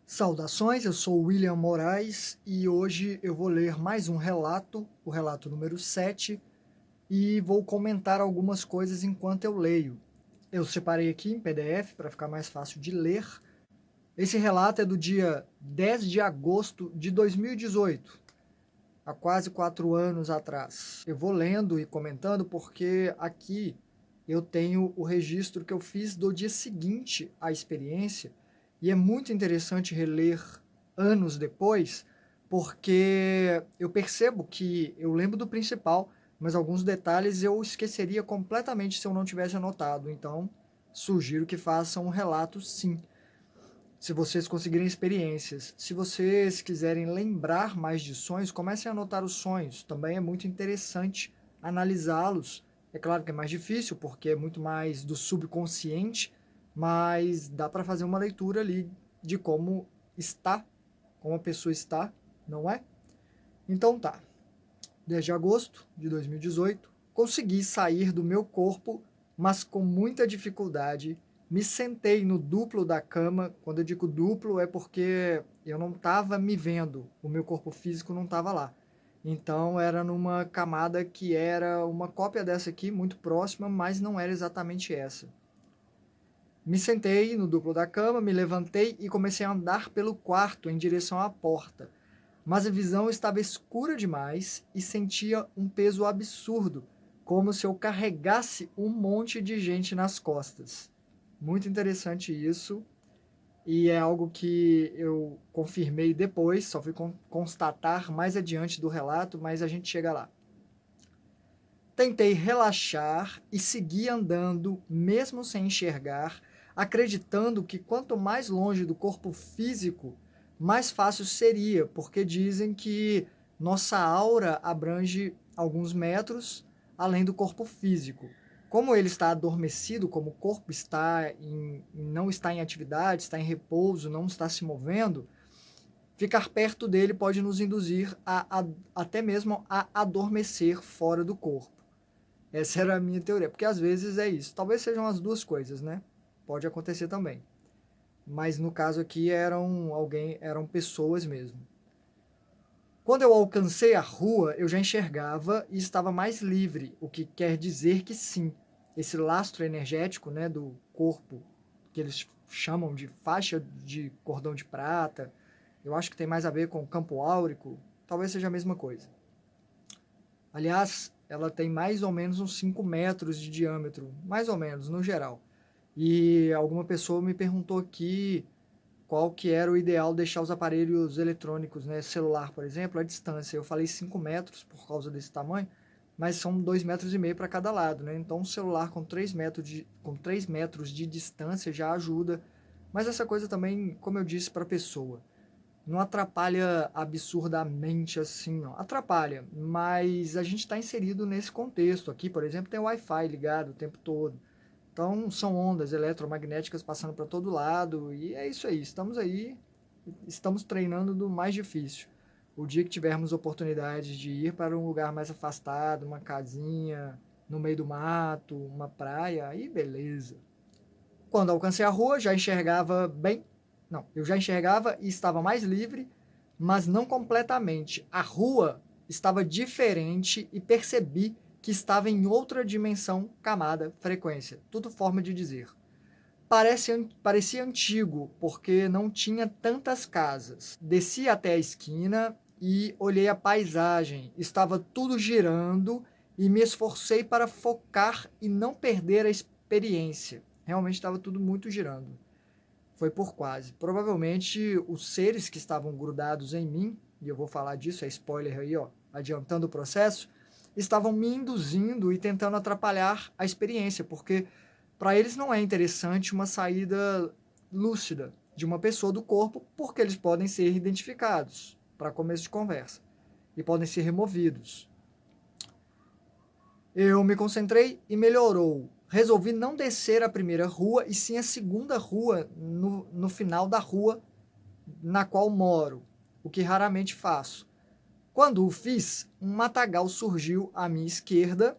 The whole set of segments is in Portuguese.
Saudações, eu sou William Moraes e hoje eu vou ler mais um relato, o relato número 7, e vou comentar algumas coisas enquanto eu leio. Eu separei aqui em PDF para ficar mais fácil de ler. Esse relato é do dia 10 de agosto de 2018, há quase 4 anos atrás. Eu vou lendo e comentando porque aqui eu tenho o registro que eu fiz do dia seguinte à experiência e é muito interessante reler anos depois, porque eu percebo que eu lembro do principal, mas alguns detalhes eu esqueceria completamente se eu não tivesse anotado. Então, sugiro que façam um relato sim, se vocês conseguirem experiências. Se vocês quiserem lembrar mais de sonhos, comecem a anotar os sonhos. Também é muito interessante analisá-los. É claro que é mais difícil, porque é muito mais do subconsciente, mas dá para fazer uma leitura ali de como está, como a pessoa está, não é? Então tá. 10 de agosto de 2018, consegui sair do meu corpo, mas com muita dificuldade. Me sentei no duplo da cama. Quando eu digo duplo, é porque eu não estava me vendo, o meu corpo físico não estava lá. Então era numa camada que era uma cópia dessa aqui, muito próxima, mas não era exatamente essa. Me sentei no duplo da cama, me levantei e comecei a andar pelo quarto em direção à porta. Mas a visão estava escura demais e sentia um peso absurdo, como se eu carregasse um monte de gente nas costas. Muito interessante isso, e é algo que eu confirmei depois, só fui constatar mais adiante do relato, mas a gente chega lá. Tentei relaxar e segui andando, mesmo sem enxergar, acreditando que quanto mais longe do corpo físico, mais fácil seria, porque dizem que nossa aura abrange alguns metros além do corpo físico. Como ele está adormecido, como o corpo não está em atividade, está em repouso, não está se movendo, ficar perto dele pode nos induzir até mesmo a adormecer fora do corpo. Essa era a minha teoria, porque às vezes é isso. Talvez sejam as duas coisas, né? Pode acontecer também. Mas no caso aqui eram pessoas mesmo. Quando eu alcancei a rua, eu já enxergava e estava mais livre, o que quer dizer que sim, esse lastro energético, né, do corpo, que eles chamam de faixa de cordão de prata, eu acho que tem mais a ver com o campo áurico, talvez seja a mesma coisa. Aliás, ela tem mais ou menos uns 5 metros de diâmetro, mais ou menos, no geral. E alguma pessoa me perguntou aqui qual que era o ideal deixar os aparelhos eletrônicos, né, celular, por exemplo, à distância. Eu falei 5 metros por causa desse tamanho, mas são 2,5 metros para cada lado, né? Então um celular com 3 metros de distância já ajuda. Mas essa coisa também, como eu disse, para a pessoa não atrapalha absurdamente assim, não. Atrapalha, mas a gente está inserido nesse contexto. Aqui, por exemplo, tem Wi-Fi ligado o tempo todo. Então, são ondas eletromagnéticas passando para todo lado. E é isso aí. Estamos aí, estamos treinando do mais difícil. O dia que tivermos oportunidade de ir para um lugar mais afastado, uma casinha no meio do mato, uma praia, aí beleza. Quando alcancei a rua, já enxergava bem. Não, eu já enxergava e estava mais livre, mas não completamente. A rua estava diferente e percebi que estava em outra dimensão, camada, frequência. Tudo forma de dizer. Parecia antigo, porque não tinha tantas casas. Desci até a esquina e olhei a paisagem. Estava tudo girando e me esforcei para focar e não perder a experiência. Realmente estava tudo muito girando. Foi por quase. Provavelmente os seres que estavam grudados em mim, e eu vou falar disso, é spoiler aí, ó, adiantando o processo, estavam me induzindo e tentando atrapalhar a experiência, porque para eles não é interessante uma saída lúcida de uma pessoa do corpo, porque eles podem ser identificados para começo de conversa e podem ser removidos. Eu me concentrei e melhorou. Resolvi não descer a primeira rua e sim a segunda rua no final da rua na qual moro, o que raramente faço. Quando o fiz, um matagal surgiu à minha esquerda,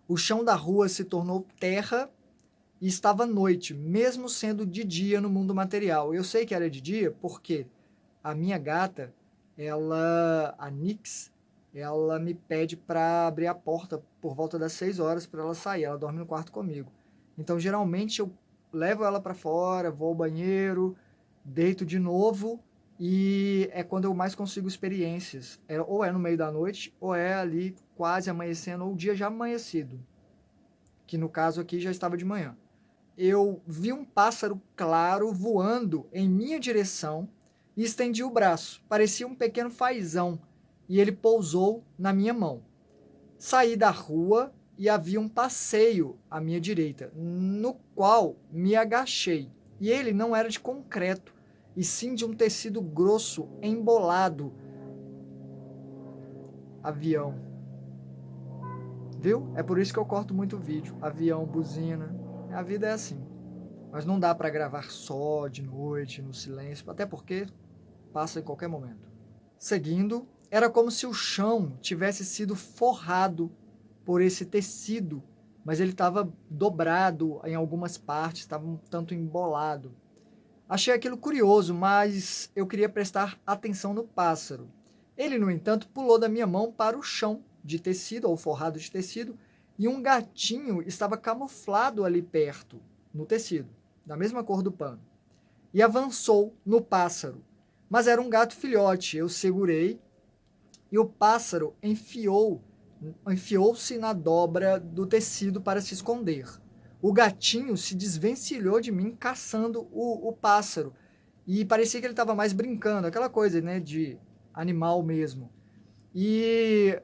o chão da rua se tornou terra e estava à noite, mesmo sendo de dia no mundo material. Eu sei que era de dia porque a minha gata, a Nix, ela me pede para abrir a porta por volta das 6 horas para ela sair. Ela dorme no quarto comigo. Então, geralmente, eu levo ela para fora, vou ao banheiro, deito de novo e é quando eu mais consigo experiências. Ou é no meio da noite, ou é ali quase amanhecendo, ou o dia já amanhecido, que no caso aqui já estava de manhã. Eu vi um pássaro claro voando em minha direção e estendi o braço. Parecia um pequeno fazão e ele pousou na minha mão. Saí da rua e havia um passeio à minha direita, no qual me agachei. E ele não era de concreto, e sim de um tecido grosso embolado. Avião. Viu? É por isso que eu corto muito vídeo. Avião, buzina. A vida é assim. Mas não dá para gravar só de noite, no silêncio, até porque passa em qualquer momento. Seguindo, era como se o chão tivesse sido forrado por esse tecido, mas ele estava dobrado em algumas partes, estava um tanto embolado. Achei aquilo curioso, mas eu queria prestar atenção no pássaro. Ele, no entanto, pulou da minha mão para o chão de tecido, ou forrado de tecido, e um gatinho estava camuflado ali perto, no tecido, da mesma cor do pano, e avançou no pássaro. Mas era um gato filhote, eu segurei, e o pássaro enfiou-se na dobra do tecido para se esconder. O gatinho se desvencilhou de mim, caçando o pássaro. E parecia que ele estava mais brincando, aquela coisa, né, de animal mesmo. E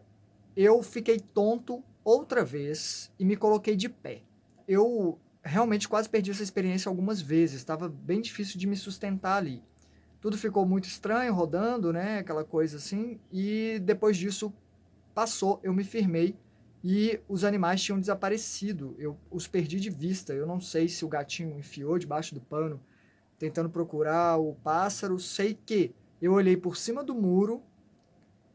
eu fiquei tonto outra vez e me coloquei de pé. Eu realmente quase perdi essa experiência algumas vezes, estava bem difícil de me sustentar ali. Tudo ficou muito estranho, rodando, né, aquela coisa assim, e depois disso passou, eu me firmei e os animais tinham desaparecido. Eu os perdi de vista. Eu não sei se o gatinho enfiou debaixo do pano, tentando procurar o pássaro. Sei que eu olhei por cima do muro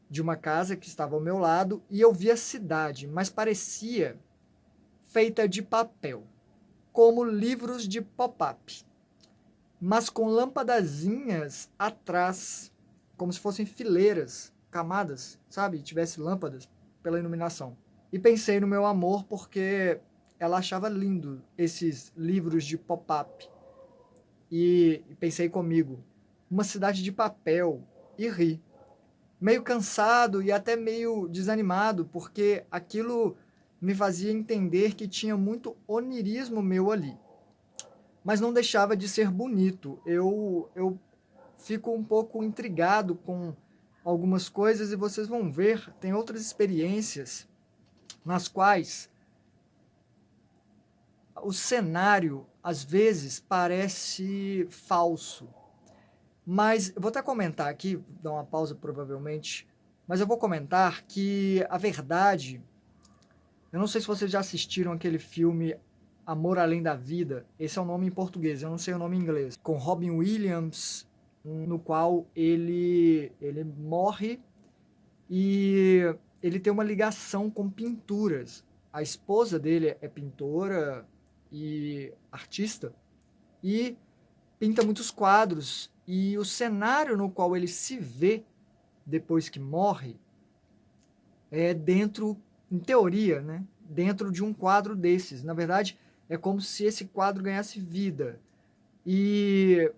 de uma casa que estava ao meu lado e eu vi a cidade, mas parecia feita de papel, como livros de pop-up, mas com lâmpadazinhas atrás, como se fossem fileiras, camadas, sabe? Tivesse lâmpadas pela iluminação. E pensei no meu amor porque ela achava lindo esses livros de pop-up. E pensei comigo, uma cidade de papel, e ri. Meio cansado e até meio desanimado, porque aquilo me fazia entender que tinha muito onirismo meu ali. Mas não deixava de ser bonito. Eu fico um pouco intrigado com algumas coisas e vocês vão ver, tem outras experiências nas quais o cenário às vezes parece falso. Mas eu vou até comentar aqui, dar uma pausa provavelmente, mas eu vou comentar que a verdade, eu não sei se vocês já assistiram aquele filme Amor Além da Vida, esse é o nome em português, eu não sei o nome em inglês, com Robin Williams, no qual ele morre e ele tem uma ligação com pinturas. A esposa dele é pintora e artista e pinta muitos quadros. E o cenário no qual ele se vê depois que morre é dentro, em teoria, né, dentro de um quadro desses. Na verdade, é como se esse quadro ganhasse vida. E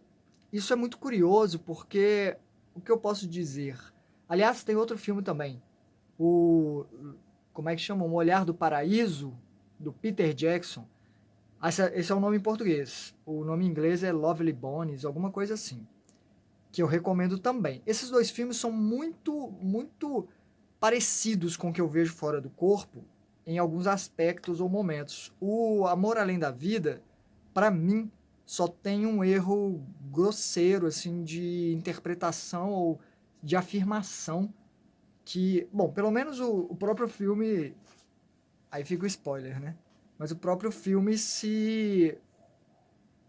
isso é muito curioso porque o que eu posso dizer? Aliás, tem outro filme também, o como é que chama? O Olhar do Paraíso, do Peter Jackson. Esse é o nome em português. O nome em inglês é Lovely Bones, alguma coisa assim, que eu recomendo também. Esses dois filmes são muito parecidos com o que eu vejo fora do corpo em alguns aspectos ou momentos. O Amor Além da Vida, para mim, só tem um erro grosseiro assim de interpretação ou de afirmação que, bom, pelo menos o próprio filme, aí fica o spoiler, né? Mas o próprio filme se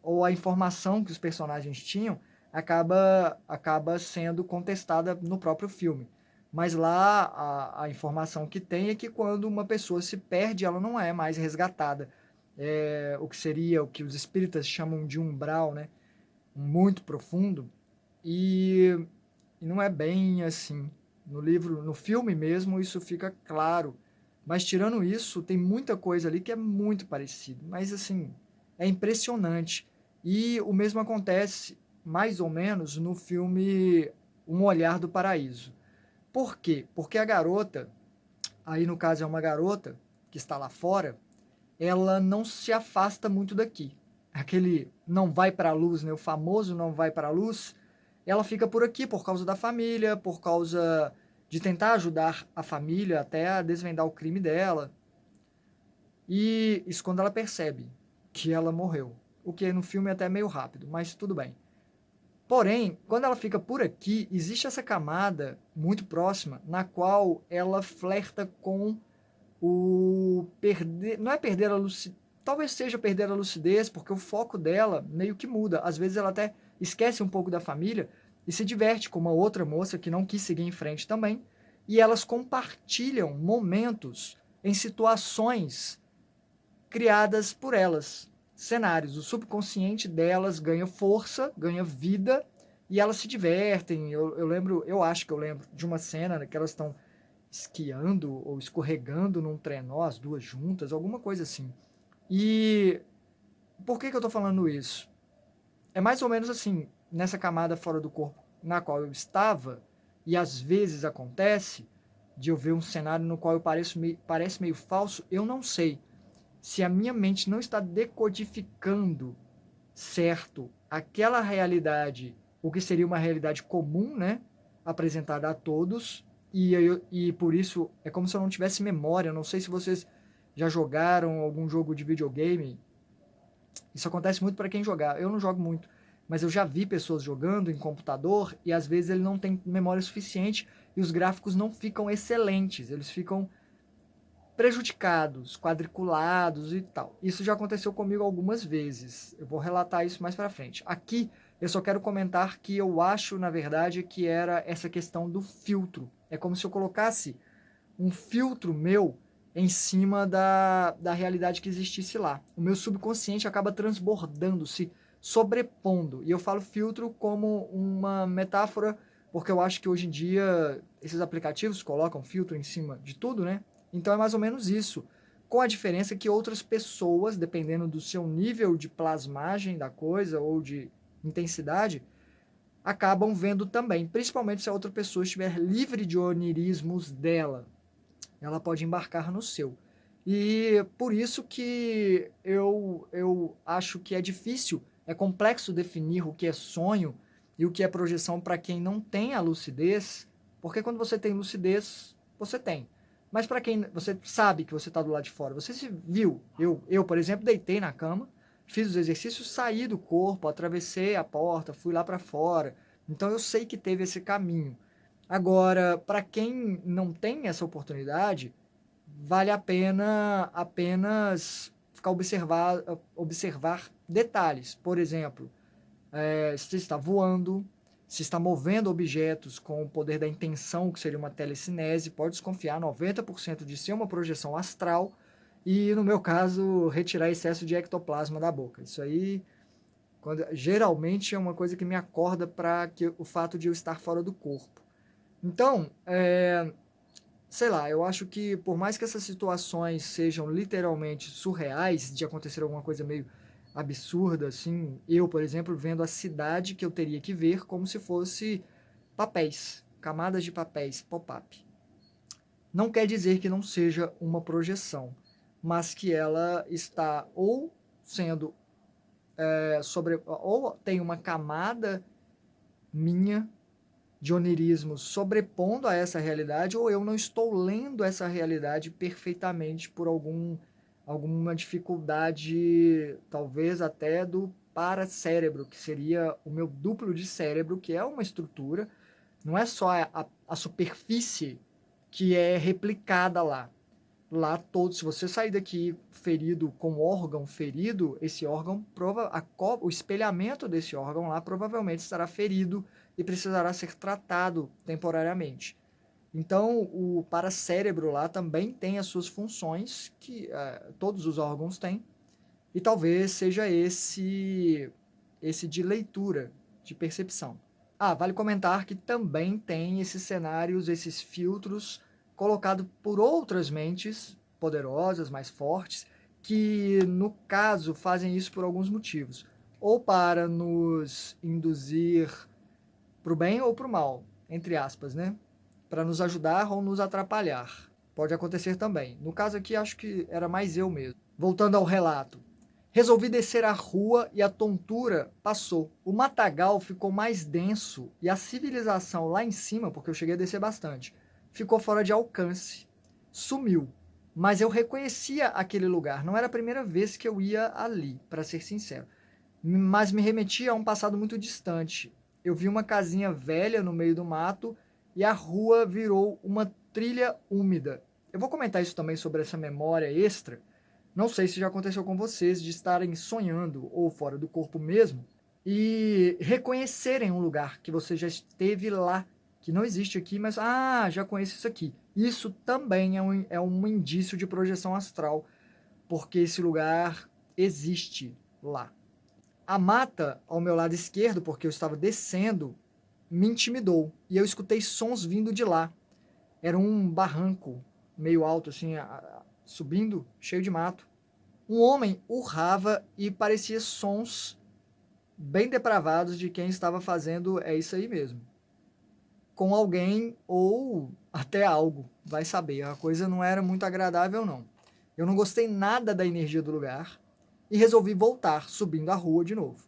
ou a informação que os personagens tinham acaba sendo contestada no próprio filme. Mas lá a informação que tem é que quando uma pessoa se perde, ela não é mais resgatada. o que seria o que os espíritas chamam de umbral, né? Muito profundo, e não é bem assim. No livro, no filme mesmo, isso fica claro. Mas tirando isso, tem muita coisa ali que é muito parecido. Mas assim, é impressionante. E o mesmo acontece, mais ou menos, no filme Um Olhar do Paraíso. Por quê? Porque a garota, aí no caso é uma garota que está lá fora, ela não se afasta muito daqui. Aquele não vai para a luz, né? O famoso não vai para a luz, ela fica por aqui por causa da família, por causa de tentar ajudar a família até a desvendar o crime dela. E isso quando ela percebe que ela morreu. O que no filme é até meio rápido, mas tudo bem. Porém, quando ela fica por aqui, existe essa camada muito próxima na qual ela flerta com o perder, não é perder a lucidez, talvez seja perder a lucidez, porque o foco dela meio que muda. Às vezes ela até esquece um pouco da família e se diverte com uma outra moça que não quis seguir em frente também, e elas compartilham momentos em situações criadas por elas, cenários. O subconsciente delas ganha força, ganha vida e elas se divertem. Eu lembro, eu acho que eu lembro de uma cena que elas estão esquiando ou escorregando num trenó, as duas juntas, alguma coisa assim. E por que eu estou falando isso? É mais ou menos assim, nessa camada fora do corpo na qual eu estava, e às vezes acontece de eu ver um cenário no qual eu parece meio falso, eu não sei se a minha mente não está decodificando certo aquela realidade, o que seria uma realidade comum, né, apresentada a todos, e por isso é como se eu não tivesse memória. Não sei se vocês já jogaram algum jogo de videogame. Isso acontece muito para quem jogar. Eu não jogo muito, mas eu já vi pessoas jogando em computador e às vezes ele não tem memória suficiente e os gráficos não ficam excelentes, eles ficam prejudicados, quadriculados e tal. Isso já aconteceu comigo algumas vezes. Eu vou relatar isso mais para frente. Aqui eu só quero comentar que eu acho, na verdade, que era essa questão do filtro. É como se eu colocasse um filtro meu em cima da realidade que existisse lá. O meu subconsciente acaba transbordando, se sobrepondo. E eu falo filtro como uma metáfora, porque eu acho que hoje em dia esses aplicativos colocam filtro em cima de tudo, né? Então é mais ou menos isso. Com a diferença que outras pessoas, dependendo do seu nível de plasmagem da coisa ou de intensidade, acabam vendo também, principalmente se a outra pessoa estiver livre de onirismos dela, ela pode embarcar no seu. E por isso que eu acho que é difícil, é complexo definir o que é sonho e o que é projeção para quem não tem a lucidez, porque quando você tem lucidez, você tem. Mas para quem você sabe que você está do lado de fora, você se viu. Por exemplo, deitei na cama, fiz os exercícios, saí do corpo, atravessei a porta, fui lá para fora. Então eu sei que teve esse caminho. Agora, para quem não tem essa oportunidade, vale a pena apenas ficar observar detalhes. Por exemplo, se está voando, se está movendo objetos com o poder da intenção, que seria uma telecinese, pode desconfiar 90% de ser uma projeção astral e, no meu caso, retirar excesso de ectoplasma da boca. Isso aí, geralmente, é uma coisa que me acorda para o fato de eu estar fora do corpo. Então, sei lá, eu acho que por mais que essas situações sejam literalmente surreais, de acontecer alguma coisa meio absurda, assim, eu, por exemplo, vendo a cidade que eu teria que ver como se fosse papéis, camadas de papéis, pop-up. Não quer dizer que não seja uma projeção, mas que ela está ou sendo ou tem uma camada minha de onirismo sobrepondo a essa realidade, ou eu não estou lendo essa realidade perfeitamente por alguma dificuldade, talvez até do paracérebro, que seria o meu duplo de cérebro, que é uma estrutura, não é só a superfície que é replicada lá. Lá todo, se você sair daqui ferido com órgão ferido, esse órgão o espelhamento desse órgão lá provavelmente estará ferido e precisará ser tratado temporariamente. Então, o paracérebro lá também tem as suas funções que todos os órgãos têm E talvez seja esse de leitura, de percepção. Vale comentar que também tem esses cenários, esses filtros colocados por outras mentes poderosas, mais fortes, que no caso fazem isso por alguns motivos. Ou para nos induzir para o bem ou para o mal, entre aspas, né? Para nos ajudar ou nos atrapalhar. Pode acontecer também. No caso aqui, acho que era mais eu mesmo. Voltando ao relato. Resolvi descer a rua e a tontura passou. O matagal ficou mais denso e a civilização lá em cima, porque eu cheguei a descer bastante, ficou fora de alcance. Sumiu. Mas eu reconhecia aquele lugar. Não era a primeira vez que eu ia ali, para ser sincero. Mas me remetia a um passado muito distante. Eu vi uma casinha velha no meio do mato e a rua virou uma trilha úmida. Eu vou comentar isso também sobre essa memória extra. Não sei se já aconteceu com vocês de estarem sonhando ou fora do corpo mesmo e reconhecerem um lugar que você já esteve lá, que não existe aqui, mas já conheço isso aqui. Isso também é um indício de projeção astral, porque esse lugar existe lá. A mata ao meu lado esquerdo, porque eu estava descendo, me intimidou e eu escutei sons vindo de lá. Era um barranco meio alto, assim, subindo, cheio de mato. Um homem urrava e parecia sons bem depravados de quem estava fazendo isso aí mesmo. Com alguém ou até algo, vai saber. A coisa não era muito agradável, não. Eu não gostei nada da energia do lugar e resolvi voltar, subindo a rua de novo.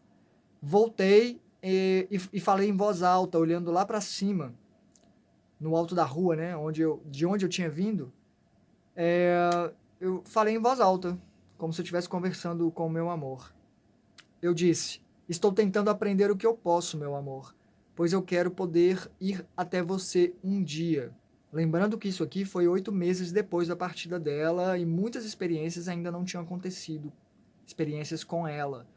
Voltei e falei em voz alta, olhando lá para cima, no alto da rua, né, de onde eu tinha vindo. Eu falei em voz alta, como se eu estivesse conversando com o meu amor. Eu disse: estou tentando aprender o que eu posso, meu amor, pois eu quero poder ir até você um dia. Lembrando que isso aqui foi 8 meses depois da partida dela e muitas experiências ainda não tinham acontecido. Experiências com ela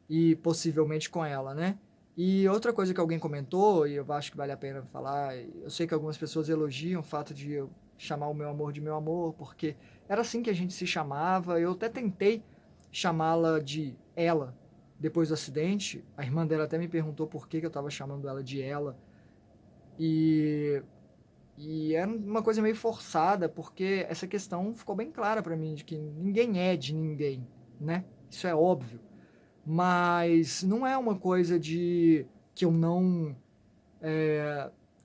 e possivelmente com ela, né? E outra coisa que alguém comentou, e eu acho que vale a pena falar, eu sei que algumas pessoas elogiam o fato de eu chamar o meu amor de meu amor, porque era assim que a gente se chamava. Eu até tentei chamá-la de ela depois do acidente. A irmã dela até me perguntou por que eu estava chamando ela de ela. E, e era uma coisa meio forçada, porque essa questão ficou bem clara para mim, de que ninguém é de ninguém, né? Isso é óbvio. Mas não é uma coisa de que eu não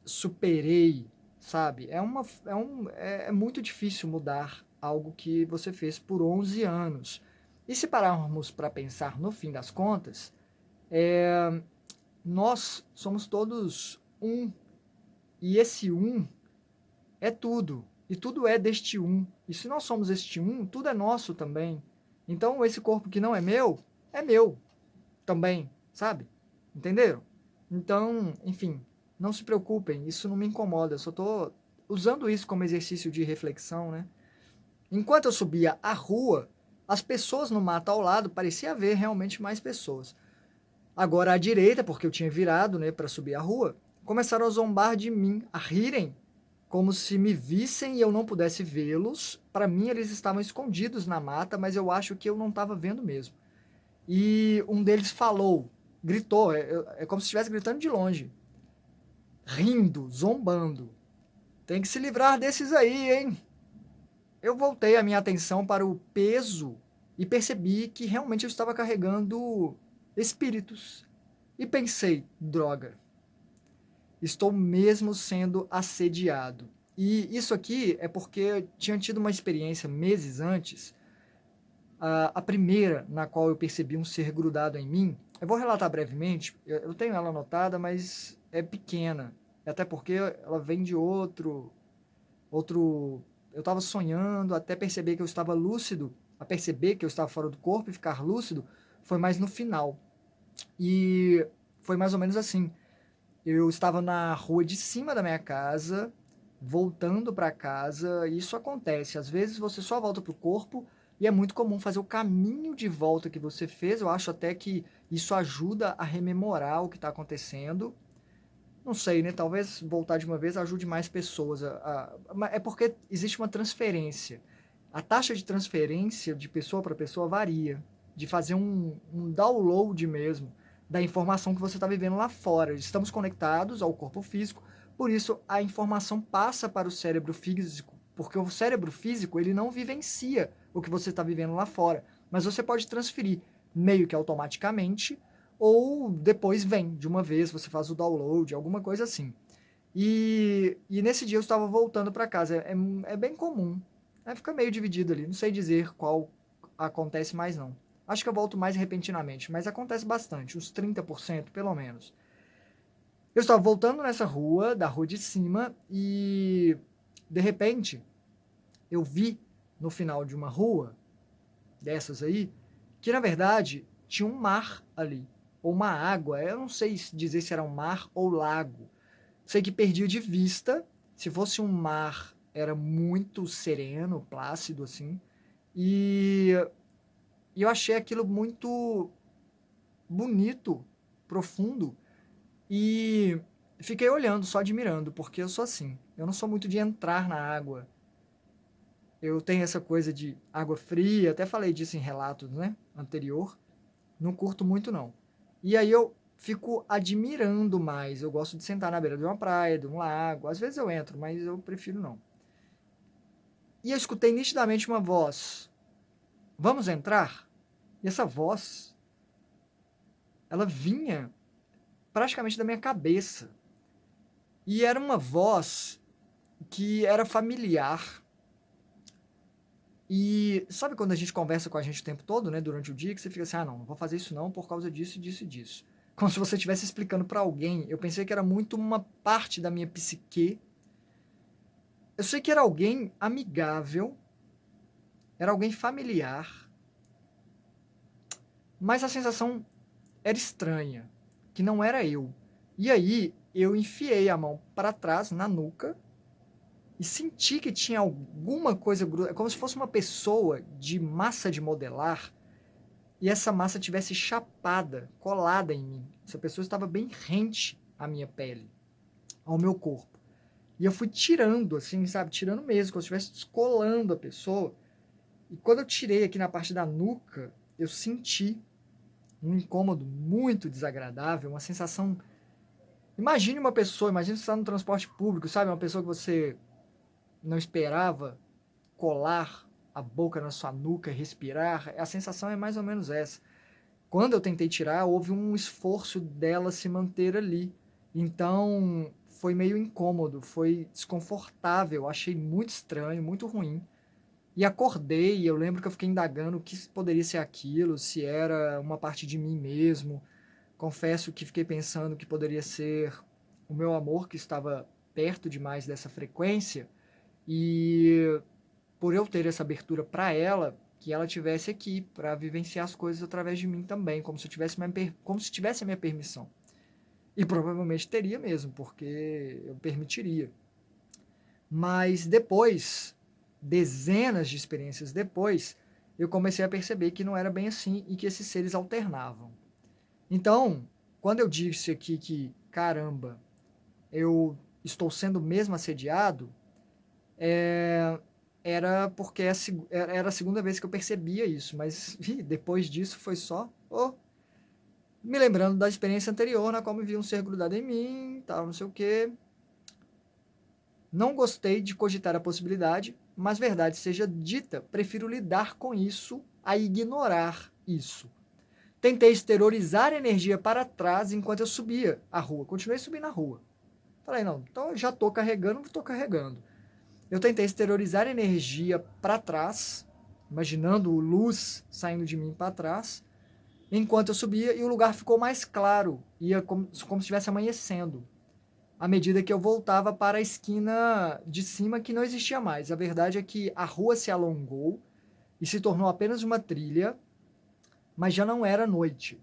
superei, sabe? É muito difícil mudar algo que você fez por 11 anos. E se pararmos para pensar no fim das contas, nós somos todos um. E esse um é tudo. E tudo é deste um. E se nós somos este um, tudo é nosso também. Então, esse corpo que não é meu também, sabe? Entenderam? Então, enfim, não se preocupem, isso não me incomoda, eu só tô usando isso como exercício de reflexão, né? Enquanto eu subia a rua, as pessoas no mato ao lado parecia haver realmente mais pessoas. Agora à direita, porque eu tinha virado, né, para subir a rua, começaram a zombar de mim, a rirem, como se me vissem e eu não pudesse vê-los. Para mim eles estavam escondidos na mata, mas eu acho que eu não estava vendo mesmo. E um deles falou, gritou, é como se estivesse gritando de longe, rindo, zombando. Tem que se livrar desses aí, hein? Eu voltei a minha atenção para o peso e percebi que realmente eu estava carregando espíritos. E pensei, droga, estou mesmo sendo assediado. E isso aqui é porque eu tinha tido uma experiência meses antes, a primeira na qual eu percebi um ser grudado em mim. Eu vou relatar brevemente, eu tenho ela anotada, mas é pequena. Até porque ela vem de outro. Eu estava sonhando, até perceber que eu estava lúcido, a perceber que eu estava fora do corpo e ficar lúcido, foi mais no final. E foi mais ou menos assim. Eu estava na rua de cima da minha casa, voltando para casa, e isso acontece. Às vezes você só volta para o corpo e é muito comum fazer o caminho de volta que você fez. Eu acho até que isso ajuda a rememorar o que está acontecendo. Não sei, né? Talvez voltar de uma vez ajude mais pessoas. É porque existe uma transferência. A taxa de transferência de pessoa para pessoa varia. de fazer um download mesmo da informação que você está vivendo lá fora. Estamos conectados ao corpo físico, por isso a informação passa para o cérebro físico, porque o cérebro físico ele não vivencia o que você está vivendo lá fora, mas você pode transferir meio que automaticamente, ou depois vem de uma vez, você faz o download, alguma coisa assim. E nesse dia eu estava voltando para casa, é bem comum, fica meio dividido ali, não sei dizer qual acontece mais não. Acho que eu volto mais repentinamente, mas acontece bastante, uns 30% pelo menos. Eu estava voltando nessa rua, da rua de cima, e de repente eu vi no final de uma rua dessas aí, que na verdade tinha um mar ali, ou uma água, eu não sei dizer se era um mar ou lago. Sei que perdia de vista, se fosse um mar era muito sereno, plácido assim, e eu achei aquilo muito bonito, profundo, e fiquei olhando, só admirando, porque eu sou assim. Eu não sou muito de entrar na água. Eu tenho essa coisa de água fria, até falei disso em relatos, né, anterior. Não curto muito, não. E aí eu fico admirando mais. Eu gosto de sentar na beira de uma praia, de um lago. Às vezes eu entro, mas eu prefiro não. E eu escutei nitidamente uma voz. Vamos entrar? E essa voz, ela vinha praticamente da minha cabeça. E era uma voz que era familiar. E sabe quando a gente conversa com a gente o tempo todo, né, durante o dia, que você fica assim, não vou fazer isso não por causa disso, disso e disso. Como se você estivesse explicando para alguém. Eu pensei que era muito uma parte da minha psique. Eu sei que era alguém amigável, era alguém familiar, mas a sensação era estranha, que não era eu. E aí eu enfiei a mão para trás, na nuca, e senti que tinha alguma coisa, como se fosse uma pessoa de massa de modelar, e essa massa tivesse chapada, colada em mim. Essa pessoa estava bem rente à minha pele, ao meu corpo. E eu fui tirando, assim, sabe? Tirando mesmo, como se estivesse descolando a pessoa. E quando eu tirei aqui na parte da nuca, eu senti um incômodo muito desagradável, uma sensação... Imagine uma pessoa, imagine você está no transporte público, sabe? Uma pessoa que você não esperava colar a boca na sua nuca e respirar. A sensação é mais ou menos essa. Quando eu tentei tirar, houve um esforço dela se manter ali. Então, foi meio incômodo, foi desconfortável, achei muito estranho, muito ruim. E acordei, e eu lembro que eu fiquei indagando o que poderia ser aquilo, se era uma parte de mim mesmo. Confesso que fiquei pensando que poderia ser o meu amor que estava perto demais dessa frequência, e por eu ter essa abertura para ela, que ela tivesse aqui para vivenciar as coisas através de mim também, como se tivesse a minha permissão. E provavelmente teria mesmo, porque eu permitiria. Mas depois, dezenas de experiências depois, eu comecei a perceber que não era bem assim e que esses seres alternavam. Então, quando eu disse aqui que, caramba, eu estou sendo mesmo assediado, era porque era a segunda vez que eu percebia isso, mas depois disso foi só me lembrando da experiência anterior, na qual me vi um ser grudado em mim, tal, não sei o quê. Não gostei de cogitar a possibilidade, mas verdade seja dita, prefiro lidar com isso a ignorar isso. Tentei exteriorizar a energia para trás enquanto eu subia a rua. Continuei subindo a rua. Falei, não, então já estou carregando, estou carregando. Eu tentei exteriorizar a energia para trás, imaginando luz saindo de mim para trás, enquanto eu subia, e o lugar ficou mais claro, ia como se estivesse amanhecendo, à medida que eu voltava para a esquina de cima que não existia mais. A verdade é que a rua se alongou e se tornou apenas uma trilha, mas já não era noite.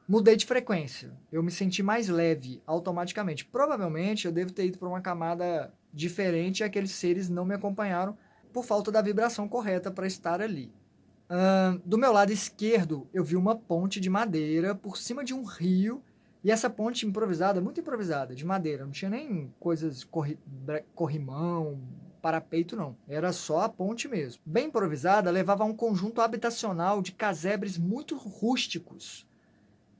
Mudei de frequência, eu me senti mais leve automaticamente. Provavelmente eu devo ter ido para uma camada diferente e aqueles seres não me acompanharam por falta da vibração correta para estar ali. Do meu lado esquerdo, eu vi uma ponte de madeira por cima de um rio, e essa ponte improvisada, muito improvisada, de madeira, não tinha nem coisas, corrimão, parapeito não, era só a ponte mesmo. Bem improvisada, levava a um conjunto habitacional de casebres muito rústicos,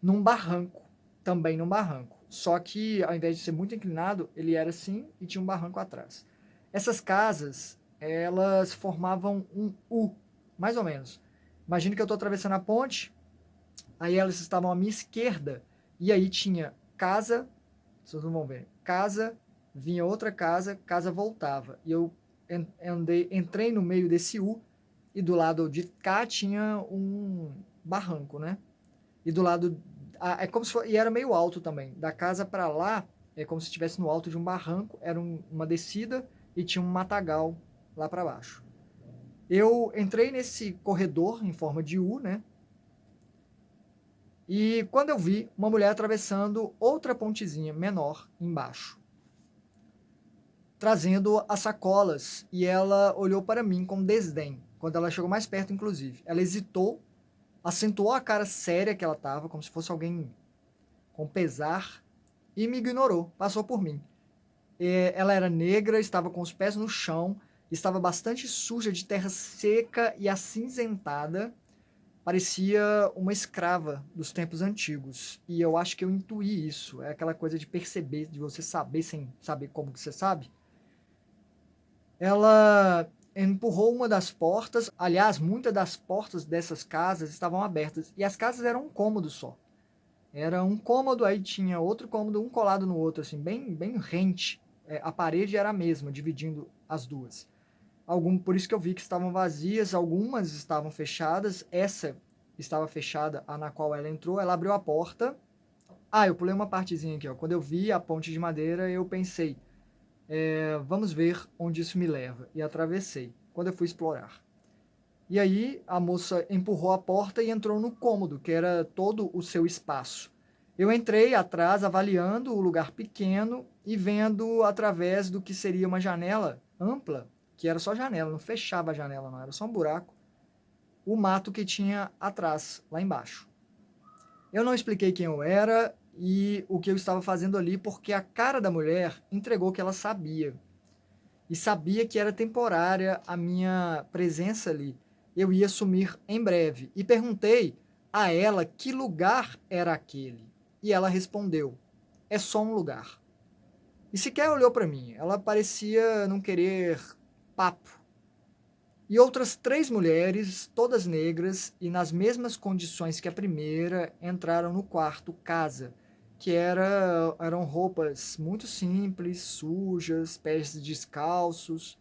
num barranco, também num barranco. Só que, ao invés de ser muito inclinado, ele era assim e tinha um barranco atrás. Essas casas, elas formavam um U, mais ou menos. Imagina que eu estou atravessando a ponte, aí elas estavam à minha esquerda, e aí tinha casa, vocês não vão ver, casa, vinha outra casa, casa voltava. E eu entrei no meio desse U, e do lado de cá tinha um barranco, né? E do lado. É como se fosse, e era meio alto também. Da casa para lá, é como se estivesse no alto de um barranco, era uma descida e tinha um matagal lá para baixo. Eu entrei nesse corredor em forma de U, né? E quando eu vi uma mulher atravessando outra pontezinha menor embaixo, trazendo as sacolas, e ela olhou para mim com desdém, quando ela chegou mais perto, inclusive. Ela hesitou, acentuou a cara séria que ela estava, como se fosse alguém com pesar, e me ignorou, passou por mim. Ela era negra, estava com os pés no chão, estava bastante suja de terra seca e acinzentada, parecia uma escrava dos tempos antigos. E eu acho que eu intuí isso, é aquela coisa de perceber, de você saber sem saber como que você sabe. Ela empurrou uma das portas, aliás, muitas das portas dessas casas estavam abertas, e as casas eram um cômodo só. Era um cômodo, aí tinha outro cômodo, um colado no outro, assim, bem rente. A parede era a mesma, dividindo as duas. Por isso que eu vi que estavam vazias, algumas estavam fechadas. Essa estava fechada, a na qual ela entrou. Ela abriu a porta. Eu pulei uma partezinha aqui, ó. Quando eu vi a ponte de madeira, eu pensei, vamos ver onde isso me leva. E atravessei, quando eu fui explorar. E aí a moça empurrou a porta e entrou no cômodo, que era todo o seu espaço. Eu entrei atrás, avaliando o lugar pequeno e vendo através do que seria uma janela ampla, que era só janela, não fechava a janela, não, era só um buraco, o mato que tinha atrás, lá embaixo. Eu não expliquei quem eu era e o que eu estava fazendo ali, porque a cara da mulher entregou que ela sabia. E sabia que era temporária a minha presença ali. Eu ia sumir em breve. E perguntei a ela que lugar era aquele. E ela respondeu: é só um lugar. E sequer olhou para mim. Ela parecia não querer papo. E outras 3 mulheres, todas negras e nas mesmas condições que a primeira, entraram no quarto casa, que eram roupas muito simples, sujas, pés descalços.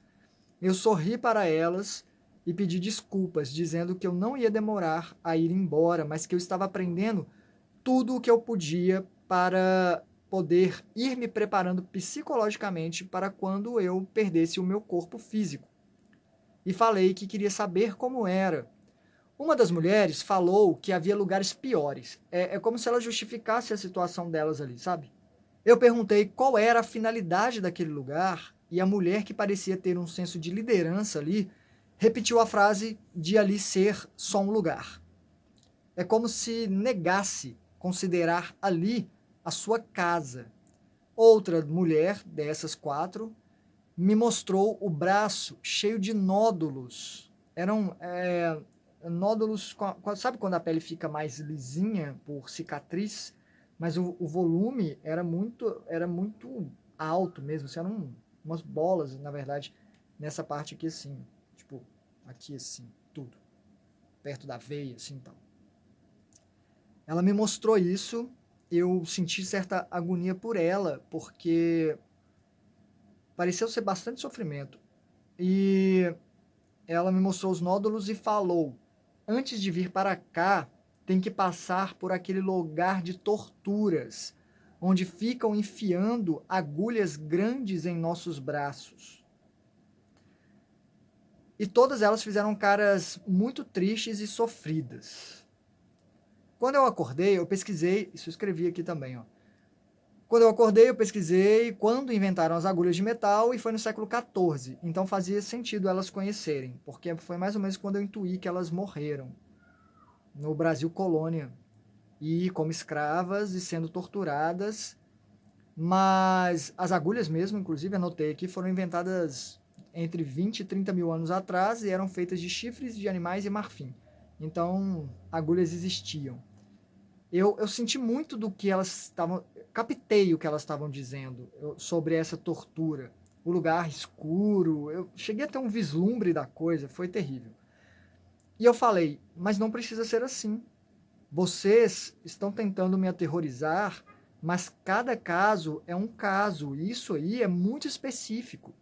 Eu sorri para elas e pedi desculpas, dizendo que eu não ia demorar a ir embora, mas que eu estava aprendendo tudo o que eu podia para poder ir me preparando psicologicamente para quando eu perdesse o meu corpo físico. E falei que queria saber como era. Uma das mulheres falou que havia lugares piores. É como se ela justificasse a situação delas ali, sabe? Eu perguntei qual era a finalidade daquele lugar e a mulher, que parecia ter um senso de liderança ali, repetiu a frase de ali ser só um lugar. É como se negasse considerar ali a sua casa. Outra mulher dessas 4 me mostrou o braço cheio de nódulos. Eram nódulos, sabe quando a pele fica mais lisinha por cicatriz? Mas o volume era muito alto mesmo. Assim, eram umas bolas, na verdade, nessa parte aqui assim. Tipo, aqui assim, tudo. Perto da veia, assim, então. Ela me mostrou isso. Eu senti certa agonia por ela, porque pareceu ser bastante sofrimento. E ela me mostrou os nódulos e falou: antes de vir para cá, tem que passar por aquele lugar de torturas, onde ficam enfiando agulhas grandes em nossos braços. E todas elas fizeram caras muito tristes e sofridas. Quando eu acordei, eu pesquisei, isso eu escrevi aqui também, ó. Quando eu acordei, eu pesquisei quando inventaram as agulhas de metal e foi no século XIV. Então fazia sentido elas conhecerem, porque foi mais ou menos quando eu intuí que elas morreram no Brasil colônia e como escravas e sendo torturadas. Mas as agulhas mesmo, inclusive anotei aqui, foram inventadas entre 20 e 30 mil anos atrás e eram feitas de chifres de animais e marfim. Então, agulhas existiam. Eu senti muito do que elas estavam... Captei o que elas estavam dizendo sobre essa tortura. O lugar escuro. Eu cheguei a ter um vislumbre da coisa. Foi terrível. E eu falei, mas não precisa ser assim. Vocês estão tentando me aterrorizar, mas cada caso é um caso. E isso aí é muito específico.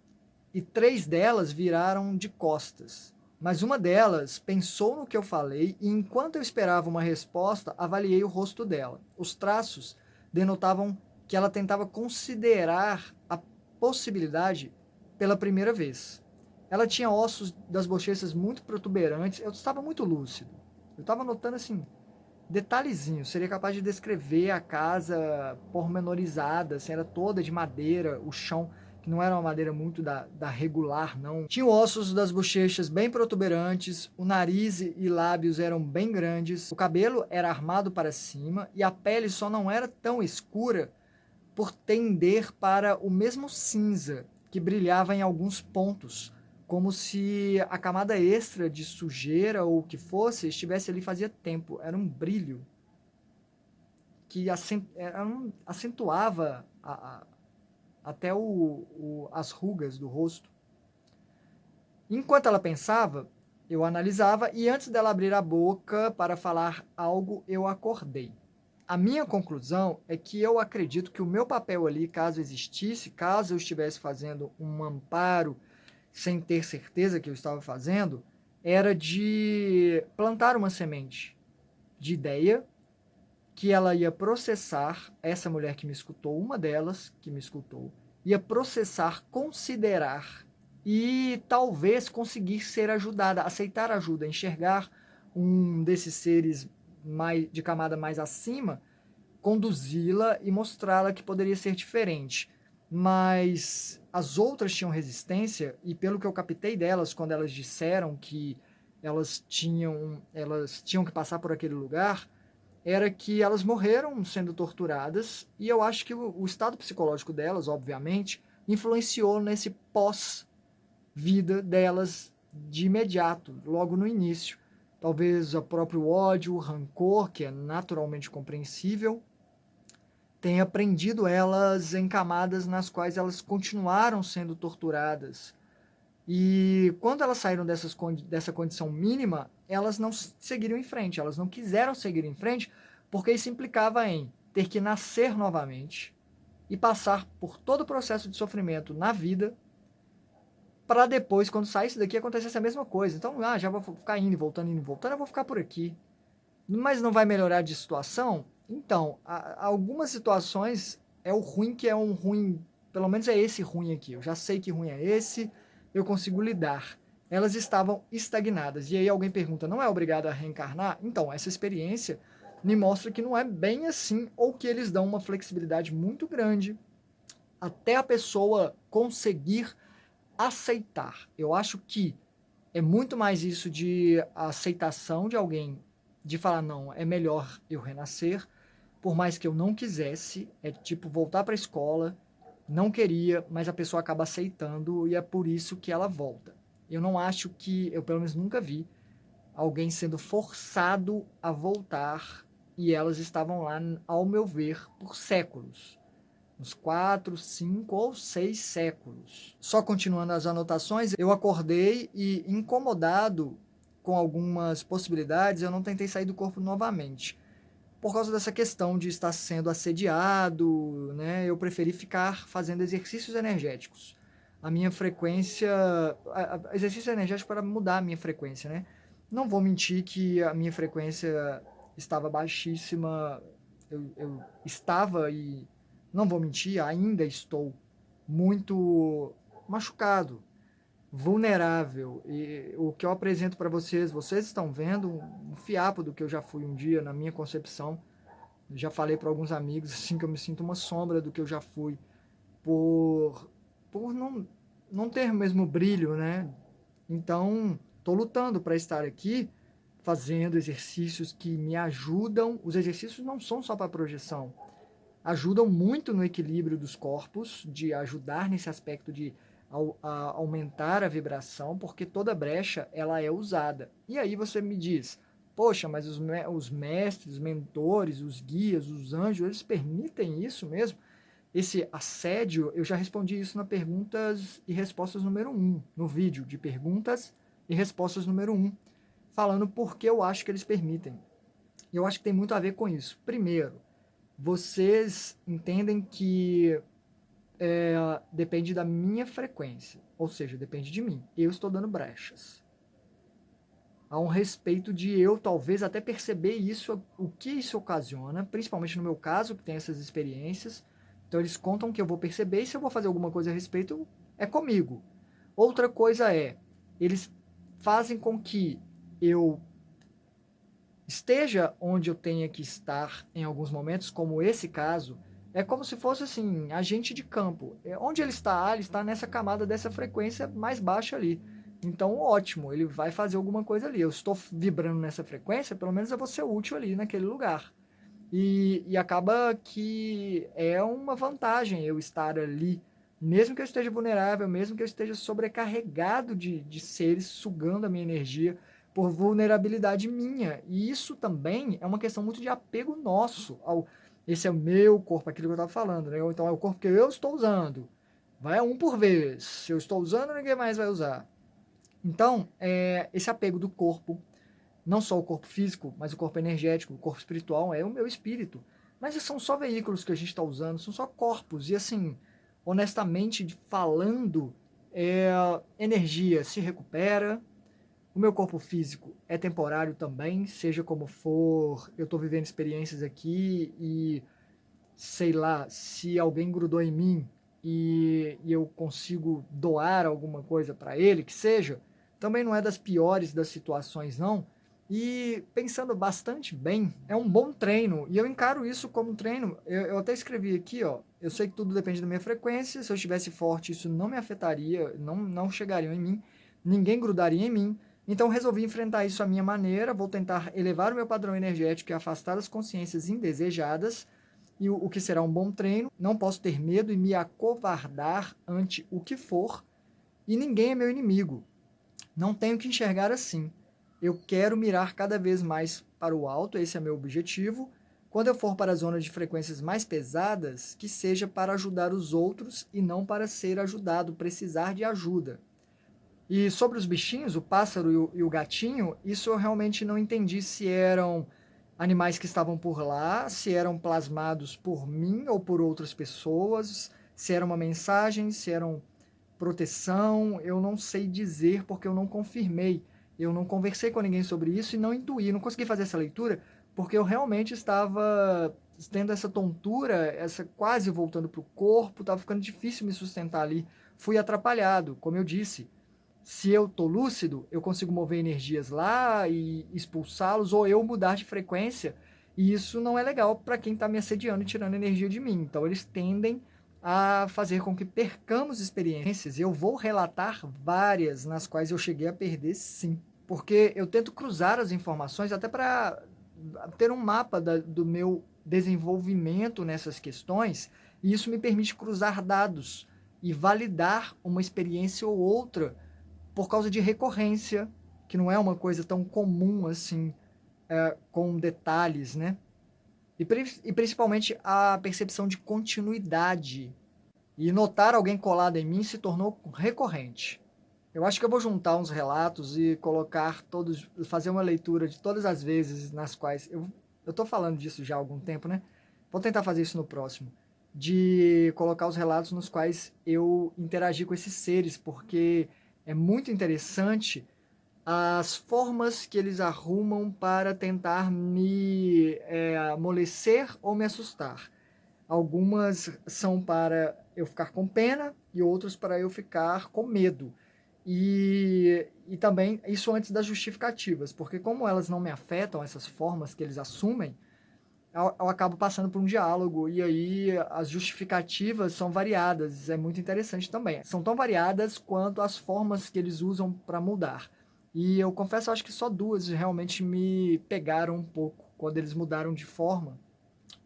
E 3 delas viraram de costas. Mas uma delas pensou no que eu falei e, enquanto eu esperava uma resposta, avaliei o rosto dela. Os traços denotavam que ela tentava considerar a possibilidade pela primeira vez. Ela tinha ossos das bochechas muito protuberantes. Eu estava muito lúcido. Eu estava notando assim, detalhezinhos. Seria capaz de descrever a casa pormenorizada, assim, era toda de madeira, o chão que não era uma madeira muito da regular, não. Tinha ossos das bochechas bem protuberantes, o nariz e lábios eram bem grandes, o cabelo era armado para cima e a pele só não era tão escura por tender para o mesmo cinza que brilhava em alguns pontos, como se a camada extra de sujeira ou o que fosse estivesse ali fazia tempo. Era um brilho que acentuava até as rugas do rosto. Enquanto ela pensava, eu analisava e antes dela abrir a boca para falar algo, eu acordei. A minha conclusão é que eu acredito que o meu papel ali, caso existisse, caso eu estivesse fazendo um amparo sem ter certeza que eu estava fazendo, era de plantar uma semente de ideia que ela ia processar, essa mulher que me escutou, uma delas que me escutou, ia processar, considerar e talvez conseguir ser ajudada, aceitar ajuda, enxergar um desses seres de camada mais acima, conduzi-la e mostrá-la que poderia ser diferente. Mas as outras tinham resistência e pelo que eu captei delas quando elas disseram que elas tinham que passar por aquele lugar, era que elas morreram sendo torturadas e eu acho que o estado psicológico delas, obviamente, influenciou nesse pós-vida delas de imediato, logo no início. Talvez o próprio ódio, o rancor, que é naturalmente compreensível, tenha prendido elas em camadas nas quais elas continuaram sendo torturadas. E quando elas saíram dessa condição mínima, elas não seguiram em frente, elas não quiseram seguir em frente, porque isso implicava em ter que nascer novamente e passar por todo o processo de sofrimento na vida, para depois, quando saísse daqui, acontecesse a mesma coisa. Então, já vou ficar indo e voltando, eu vou ficar por aqui. Mas não vai melhorar de situação? Então, algumas situações é o ruim que é um ruim, pelo menos é esse ruim aqui. Eu já sei que ruim é esse, eu consigo lidar. Elas estavam estagnadas. E aí alguém pergunta, não é obrigado a reencarnar? Então, essa experiência me mostra que não é bem assim, ou que eles dão uma flexibilidade muito grande até a pessoa conseguir aceitar. Eu acho que é muito mais isso de aceitação de alguém, de falar, não, é melhor eu renascer, por mais que eu não quisesse, é tipo voltar para a escola, não queria, mas a pessoa acaba aceitando e é por isso que ela volta. Eu não acho que, eu pelo menos nunca vi, alguém sendo forçado a voltar e elas estavam lá, ao meu ver, por séculos. Uns 4, 5 ou 6 séculos. Só continuando as anotações, eu acordei e, incomodado com algumas possibilidades, eu não tentei sair do corpo novamente. Por causa dessa questão de estar sendo assediado, né, eu preferi ficar fazendo exercícios energéticos. A minha frequência... exercício energético para mudar a minha frequência, né? Não vou mentir que a minha frequência estava baixíssima. Eu estava e não vou mentir, ainda estou muito machucado, vulnerável. E o que eu apresento para vocês, vocês estão vendo um fiapo do que eu já fui um dia na minha concepção. Eu já falei para alguns amigos assim que eu me sinto uma sombra do que eu já fui por não ter o mesmo brilho, né? Então, estou lutando para estar aqui fazendo exercícios que me ajudam. Os exercícios não são só para projeção, ajudam muito no equilíbrio dos corpos, de ajudar nesse aspecto de aumentar a vibração, porque toda brecha ela é usada. E aí você me diz, poxa, mas os mestres, os mentores, os guias, os anjos, eles permitem isso mesmo? Esse assédio, eu já respondi isso na perguntas e respostas número 1, no vídeo de perguntas e respostas número 1, falando por que eu acho que eles permitem. E eu acho que tem muito a ver com isso. Primeiro, vocês entendem que depende da minha frequência, ou seja, depende de mim. Eu estou dando brechas. Há um respeito de eu talvez até perceber isso, o que isso ocasiona, principalmente no meu caso, que tem essas experiências. Então eles contam que eu vou perceber e se eu vou fazer alguma coisa a respeito, é comigo. Outra coisa é, eles fazem com que eu esteja onde eu tenha que estar em alguns momentos, como esse caso, é como se fosse assim, agente de campo. Onde ele está nessa camada dessa frequência mais baixa ali. Então, ótimo, ele vai fazer alguma coisa ali. Eu estou vibrando nessa frequência, pelo menos eu vou ser útil ali naquele lugar. E acaba que é uma vantagem eu estar ali, mesmo que eu esteja vulnerável, mesmo que eu esteja sobrecarregado de seres sugando a minha energia por vulnerabilidade minha. E isso também é uma questão muito de apego nosso ao esse é o meu corpo, aquilo que eu estava falando, né? Então é o corpo que eu estou usando. Vai um por vez. Se eu estou usando, ninguém mais vai usar. Então, esse apego do corpo, não só o corpo físico, mas o corpo energético, o corpo espiritual, é o meu espírito. Mas são só veículos que a gente está usando, são só corpos. E assim, honestamente falando, energia se recupera. O meu corpo físico é temporário também, seja como for. Eu estou vivendo experiências aqui e, sei lá, se alguém grudou em mim e eu consigo doar alguma coisa para ele, que seja, também não é das piores das situações, não. E pensando bastante bem, é um bom treino. E eu encaro isso como treino. Eu até escrevi aqui, ó. Eu sei que tudo depende da minha frequência. Se eu estivesse forte, isso não me afetaria, não chegaria em mim. Ninguém grudaria em mim. Então resolvi enfrentar isso à minha maneira. Vou tentar elevar o meu padrão energético e afastar as consciências indesejadas. E o que será um bom treino. Não posso ter medo e me acovardar ante o que for. E ninguém é meu inimigo. Não tenho que enxergar assim. Eu quero mirar cada vez mais para o alto, esse é meu objetivo. Quando eu for para a zona de frequências mais pesadas, que seja para ajudar os outros e não para ser ajudado, precisar de ajuda. E sobre os bichinhos, o pássaro e o gatinho, isso eu realmente não entendi se eram animais que estavam por lá, se eram plasmados por mim ou por outras pessoas, se era uma mensagem, se eram proteção, eu não sei dizer porque eu não confirmei. Eu não conversei com ninguém sobre isso e não intuí, não consegui fazer essa leitura porque eu realmente estava tendo essa tontura, essa quase voltando para o corpo, estava ficando difícil me sustentar ali. Fui atrapalhado, como eu disse. Se eu tô lúcido, eu consigo mover energias lá e expulsá-los ou eu mudar de frequência. E isso não é legal para quem está me assediando e tirando energia de mim. Então eles tendem a fazer com que percamos experiências. Eu vou relatar várias nas quais eu cheguei a perder, sim. Porque eu tento cruzar as informações até para ter um mapa do meu desenvolvimento nessas questões, e isso me permite cruzar dados e validar uma experiência ou outra por causa de recorrência, que não é uma coisa tão comum assim, com detalhes, né? E principalmente a percepção de continuidade. E notar alguém colado em mim se tornou recorrente. Eu acho que eu vou juntar uns relatos e colocar todos, fazer uma leitura de todas as vezes nas quais eu tô falando disso já há algum tempo, né? Vou tentar fazer isso no próximo, de colocar os relatos nos quais eu interagi com esses seres, porque é muito interessante as formas que eles arrumam para tentar me amolecer ou me assustar. Algumas são para eu ficar com pena e outras para eu ficar com medo. E também isso antes das justificativas, porque como elas não me afetam, essas formas que eles assumem, eu acabo passando por um diálogo e aí as justificativas são variadas, é muito interessante também. São tão variadas quanto as formas que eles usam para mudar. E eu confesso, acho que só duas realmente me pegaram um pouco quando eles mudaram de forma.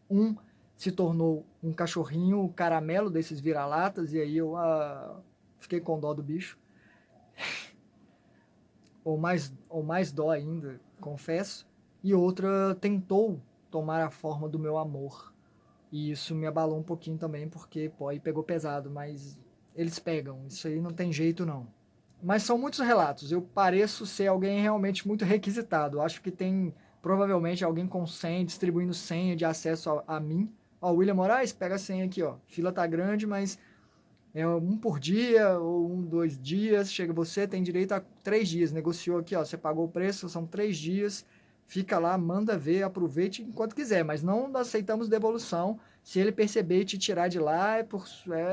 Um se tornou um cachorrinho caramelo desses vira-latas e aí eu Fiquei com dó do bicho. ou mais dó ainda, confesso. E outra tentou tomar a forma do meu amor. E isso me abalou um pouquinho também, porque, pô, aí pegou pesado, mas eles pegam, isso aí não tem jeito não. Mas são muitos relatos, eu pareço ser alguém realmente muito requisitado. Acho que tem provavelmente alguém com senha, distribuindo senha de acesso a mim. Ó, William Moraes, pega a senha aqui, ó. Fila tá grande, mas é um por dia ou 2 dias. Chega você, tem direito a 3 dias. Negociou aqui, ó. Você pagou o preço, são 3 dias. Fica lá, manda ver, aproveite enquanto quiser, mas não aceitamos devolução. Se ele perceber e te tirar de lá,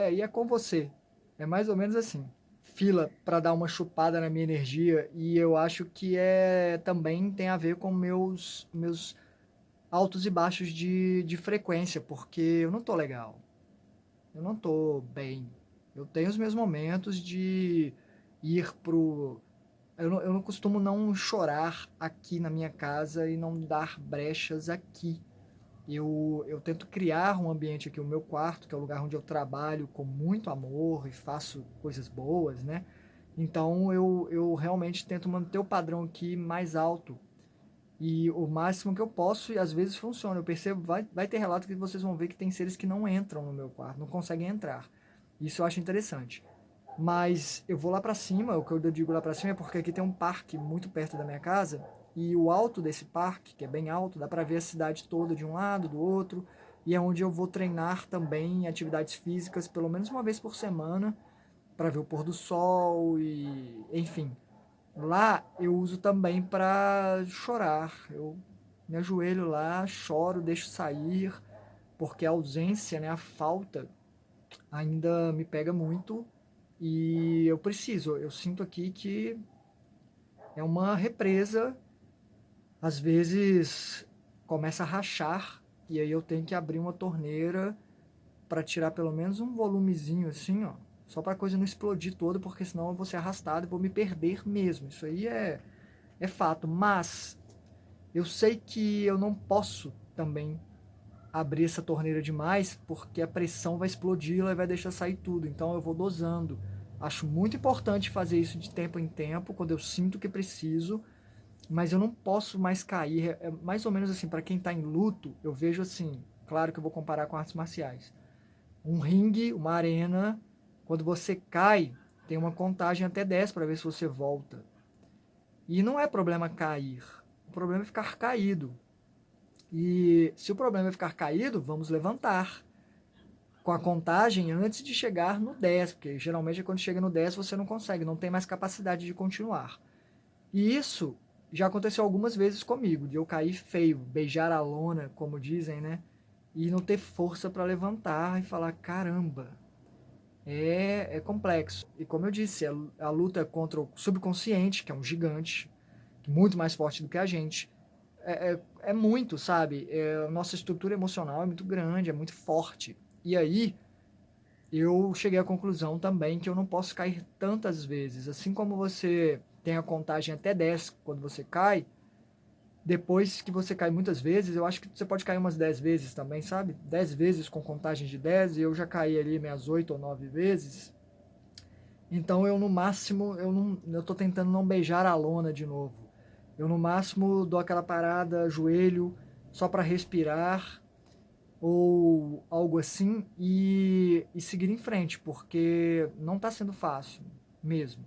aí é com você. É mais ou menos assim. Fila para dar uma chupada na minha energia e eu acho que também tem a ver com meus altos e baixos de frequência, porque eu não tô legal. Eu não tô bem. Eu tenho os meus momentos de ir pro. Eu não costumo não chorar aqui na minha casa e não dar brechas aqui. Eu tento criar um ambiente aqui, o meu quarto, que é o lugar onde eu trabalho com muito amor e faço coisas boas, né? Então eu realmente tento manter o padrão aqui mais alto e o máximo que eu posso, e às vezes funciona. Eu percebo, vai ter relato que vocês vão ver que tem seres que não entram no meu quarto, não conseguem entrar. Isso eu acho interessante. Mas eu vou lá pra cima, o que eu digo lá pra cima é porque aqui tem um parque muito perto da minha casa, e o alto desse parque, que é bem alto, dá pra ver a cidade toda de um lado, do outro, e é onde eu vou treinar também atividades físicas pelo menos uma vez por semana, para ver o pôr do sol e, enfim, lá eu uso também para chorar. Eu me ajoelho lá, choro, deixo sair, porque a ausência, né, a falta ainda me pega muito e eu preciso. Eu sinto aqui que é uma represa, às vezes começa a rachar e aí eu tenho que abrir uma torneira para tirar pelo menos um volumezinho assim, ó, só para a coisa não explodir toda, porque senão eu vou ser arrastado e vou me perder mesmo. Isso aí é fato, mas eu sei que eu não posso também abrir essa torneira demais, porque a pressão vai explodir e vai deixar sair tudo. Então eu vou dosando. Acho muito importante fazer isso de tempo em tempo, quando eu sinto que preciso, mas eu não posso mais cair. É mais ou menos assim, para quem está em luto, eu vejo assim, claro que eu vou comparar com artes marciais. Um ringue, uma arena, quando você cai, tem uma contagem até 10 para ver se você volta. E não é problema cair, o problema é ficar caído. E se o problema é ficar caído, vamos levantar com a contagem antes de chegar no 10, porque geralmente quando chega no 10 você não consegue, não tem mais capacidade de continuar. E isso já aconteceu algumas vezes comigo, de eu cair feio, beijar a lona, como dizem, né? E não ter força para levantar e falar: caramba, é complexo. E como eu disse, a luta contra o subconsciente, que é um gigante, muito mais forte do que a gente, é muito, sabe? A nossa estrutura emocional é muito grande, é muito forte. E aí eu cheguei à conclusão também que eu não posso cair tantas vezes. Assim como você tem a contagem até 10 quando você cai, depois que você cai muitas vezes, eu acho que você pode cair umas 10 vezes também, sabe? 10 vezes com contagem de 10 e eu já caí ali minhas 8 ou 9 vezes. Então eu no máximo, eu tô tentando não beijar a lona de novo. Eu no máximo dou aquela parada, joelho, só para respirar ou algo assim e seguir em frente, porque não tá sendo fácil mesmo.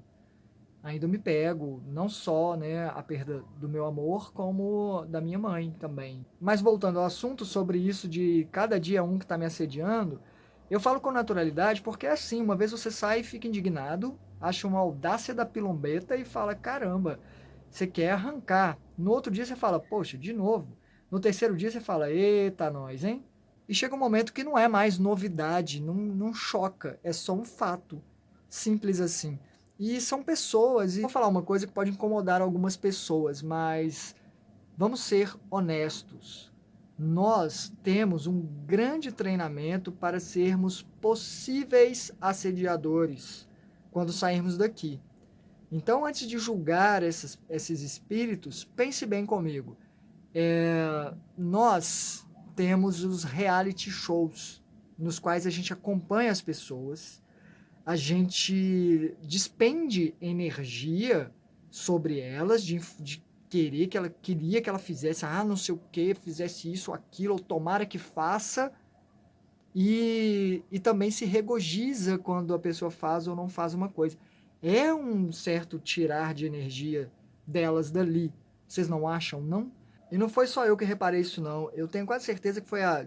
Ainda me pego, não só, né, a perda do meu amor, como da minha mãe também. Mas voltando ao assunto sobre isso de cada dia um que está me assediando, eu falo com naturalidade porque é assim, uma vez você sai e fica indignado, acha uma audácia da pilombeta e fala: caramba, você quer arrancar. No outro dia você fala: poxa, de novo. No terceiro dia você fala: eita, nós, hein? E chega um momento que não é mais novidade, não choca, é só um fato. Simples assim. E são pessoas, e vou falar uma coisa que pode incomodar algumas pessoas, mas vamos ser honestos. Nós temos um grande treinamento para sermos possíveis assediadores quando sairmos daqui. Então, antes de julgar esses espíritos, pense bem comigo. Nós temos os reality shows, nos quais a gente acompanha as pessoas, a gente despende energia sobre elas, de queria que ela fizesse, não sei o que, fizesse isso, aquilo, ou tomara que faça, e também se regozija quando a pessoa faz ou não faz uma coisa. É um certo tirar de energia delas dali. Vocês não acham, não? E não foi só eu que reparei isso, não. Eu tenho quase certeza que foi a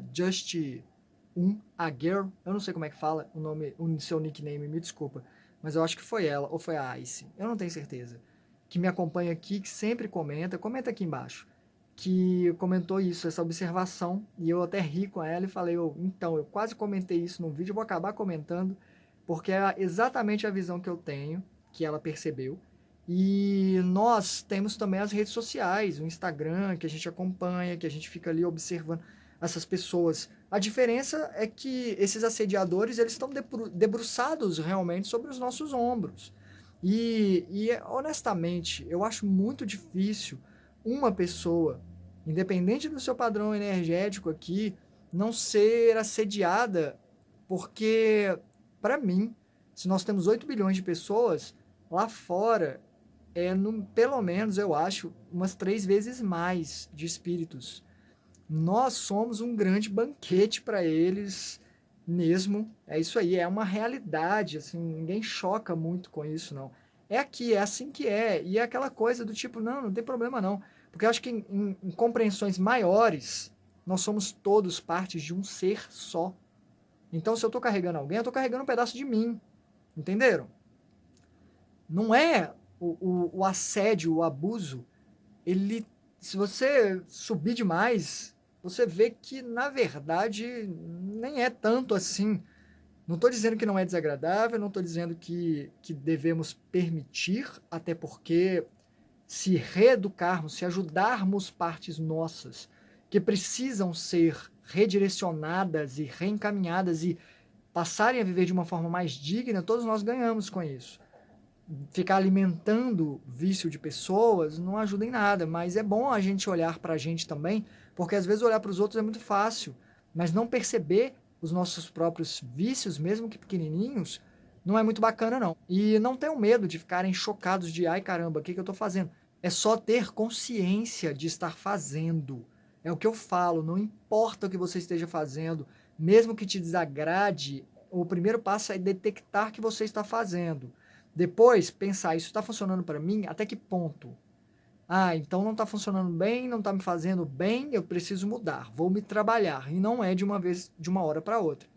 a Girl, eu não sei como é que fala o nome, o seu nickname, me desculpa, mas eu acho que foi ela, ou foi a Ice, eu não tenho certeza, que me acompanha aqui, que sempre comenta aqui embaixo, que comentou isso, essa observação, e eu até ri com ela e falei, então, eu quase comentei isso no vídeo, eu vou acabar comentando, porque é exatamente a visão que eu tenho, que ela percebeu. E nós temos também as redes sociais, o Instagram, que a gente acompanha, que a gente fica ali observando essas pessoas. A diferença é que esses assediadores, eles estão debruçados realmente sobre os nossos ombros. E honestamente, eu acho muito difícil uma pessoa, independente do seu padrão energético aqui, não ser assediada, porque, para mim, se nós temos 8 bilhões de pessoas, lá fora pelo menos, eu acho, umas 3 vezes mais de espíritos. Nós somos um grande banquete para eles mesmo. É isso aí, é uma realidade, assim, ninguém choca muito com isso, não. É aqui, é assim que é. E é aquela coisa do tipo, não tem problema não. Porque eu acho que em compreensões maiores, nós somos todos partes de um ser só. Então, se eu estou carregando alguém, eu estou carregando um pedaço de mim. Entenderam? Não é o assédio, o abuso, ele, se você subir demais, você vê que, na verdade, nem é tanto assim. Não estou dizendo que não é desagradável, não estou dizendo que devemos permitir, até porque se reeducarmos, se ajudarmos partes nossas que precisam ser redirecionadas e reencaminhadas e passarem a viver de uma forma mais digna, todos nós ganhamos com isso. Ficar alimentando vício de pessoas não ajuda em nada, mas é bom a gente olhar para a gente também, porque às vezes olhar para os outros é muito fácil, mas não perceber os nossos próprios vícios, mesmo que pequenininhos, não é muito bacana não. E não tenham medo de ficarem chocados de, ai caramba, o que eu estou fazendo? É só ter consciência de estar fazendo. É o que eu falo, não importa o que você esteja fazendo, mesmo que te desagrade, o primeiro passo é detectar que você está fazendo. Depois, pensar, isso está funcionando para mim? Até que ponto? Então não está funcionando bem, não está me fazendo bem, eu preciso mudar, vou me trabalhar. E não é de uma vez, de uma hora para outra.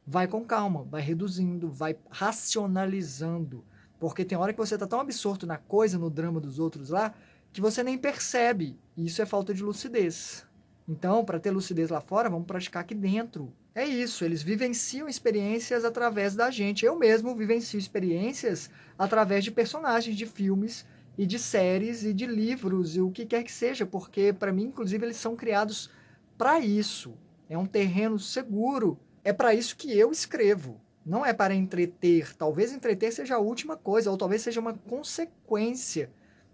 Vai com calma, vai reduzindo, vai racionalizando. Porque tem hora que você está tão absorto na coisa, no drama dos outros lá, que você nem percebe. E isso é falta de lucidez. Então, para ter lucidez lá fora, vamos praticar aqui dentro. É isso, eles vivenciam experiências através da gente. Eu mesmo vivencio experiências através de personagens de filmes e de séries e de livros e o que quer que seja, porque para mim, inclusive, eles são criados para isso. É um terreno seguro. É para isso que eu escrevo. Não é para entreter. Talvez entreter seja a última coisa, ou talvez seja uma consequência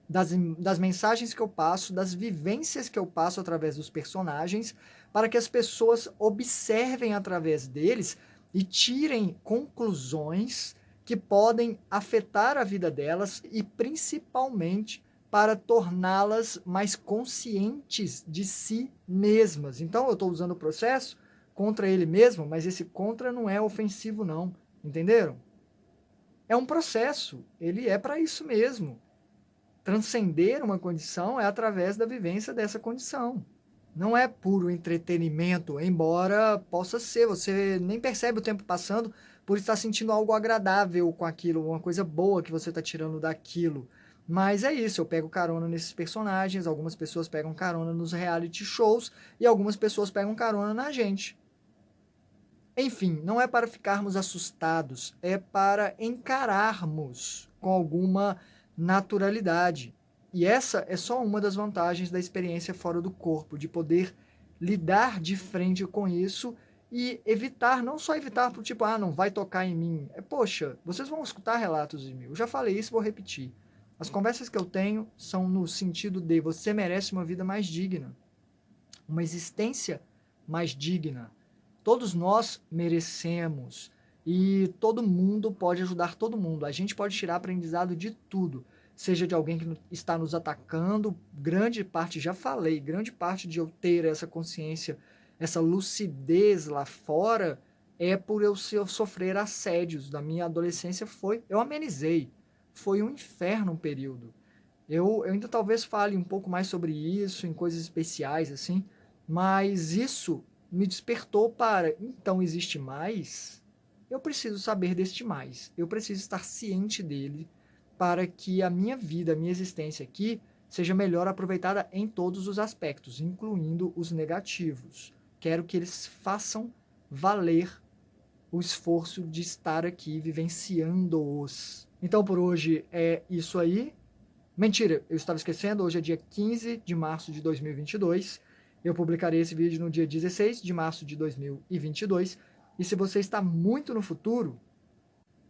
das mensagens que eu passo, das vivências que eu passo através dos personagens, para que as pessoas observem através deles e tirem conclusões que podem afetar a vida delas e principalmente para torná-las mais conscientes de si mesmas. Então eu estou usando o processo contra ele mesmo, mas esse contra não é ofensivo não, entenderam? É um processo, ele é para isso mesmo. Transcender uma condição é através da vivência dessa condição. Não é puro entretenimento, embora possa ser. Você nem percebe o tempo passando por estar sentindo algo agradável com aquilo, uma coisa boa que você está tirando daquilo. Mas é isso, eu pego carona nesses personagens, algumas pessoas pegam carona nos reality shows e algumas pessoas pegam carona na gente. Enfim, não é para ficarmos assustados, é para encararmos com alguma naturalidade. E essa é só uma das vantagens da experiência fora do corpo, de poder lidar de frente com isso e evitar, não só evitar pro tipo, não vai tocar em mim. Poxa, vocês vão escutar relatos de mim. Eu já falei isso, vou repetir. As conversas que eu tenho são no sentido de você merece uma vida mais digna, uma existência mais digna. Todos nós merecemos. E todo mundo pode ajudar todo mundo. A gente pode tirar aprendizado de tudo. Seja de alguém que está nos atacando, grande parte, já falei, grande parte de eu ter essa consciência, essa lucidez lá fora, é por eu sofrer assédios. Da minha adolescência eu amenizei. Foi um inferno um período. Eu ainda talvez fale um pouco mais sobre isso, em coisas especiais, assim, mas isso me despertou para, então existe mais? Eu preciso saber deste mais. Eu preciso estar ciente dele para que a minha vida, a minha existência aqui, seja melhor aproveitada em todos os aspectos, incluindo os negativos. Quero que eles façam valer o esforço de estar aqui vivenciando-os. Então por hoje é isso aí. Mentira, eu estava esquecendo, hoje é dia 15 de março de 2022. Eu publicarei esse vídeo no dia 16 de março de 2022. E se você está muito no futuro,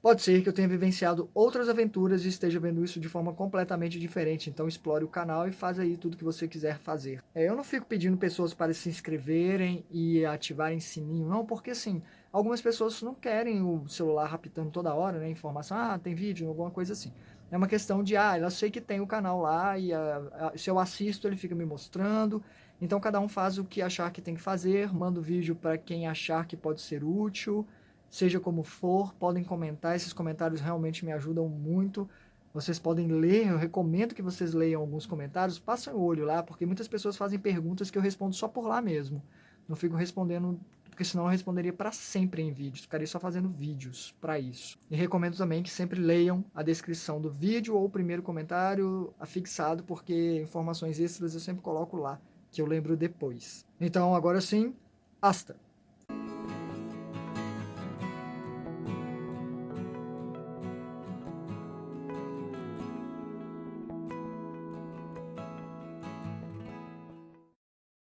pode ser que eu tenha vivenciado outras aventuras e esteja vendo isso de forma completamente diferente. Então explore o canal e faz aí tudo que você quiser fazer. Eu não fico pedindo pessoas para se inscreverem e ativarem sininho, não, porque assim, algumas pessoas não querem o celular raptando toda hora, né? Informação, tem vídeo, alguma coisa assim. É uma questão de, eu sei que tem o canal lá e se eu assisto ele fica me mostrando. Então cada um faz o que achar que tem que fazer, manda o vídeo para quem achar que pode ser útil. Seja como for, podem comentar, esses comentários realmente me ajudam muito. Vocês podem ler, eu recomendo que vocês leiam alguns comentários, passem o olho lá, porque muitas pessoas fazem perguntas que eu respondo só por lá mesmo. Não fico respondendo, porque senão eu responderia para sempre em vídeos, ficaria só fazendo vídeos para isso. E recomendo também que sempre leiam a descrição do vídeo ou o primeiro comentário afixado, porque informações extras eu sempre coloco lá, que eu lembro depois. Então agora sim, hasta!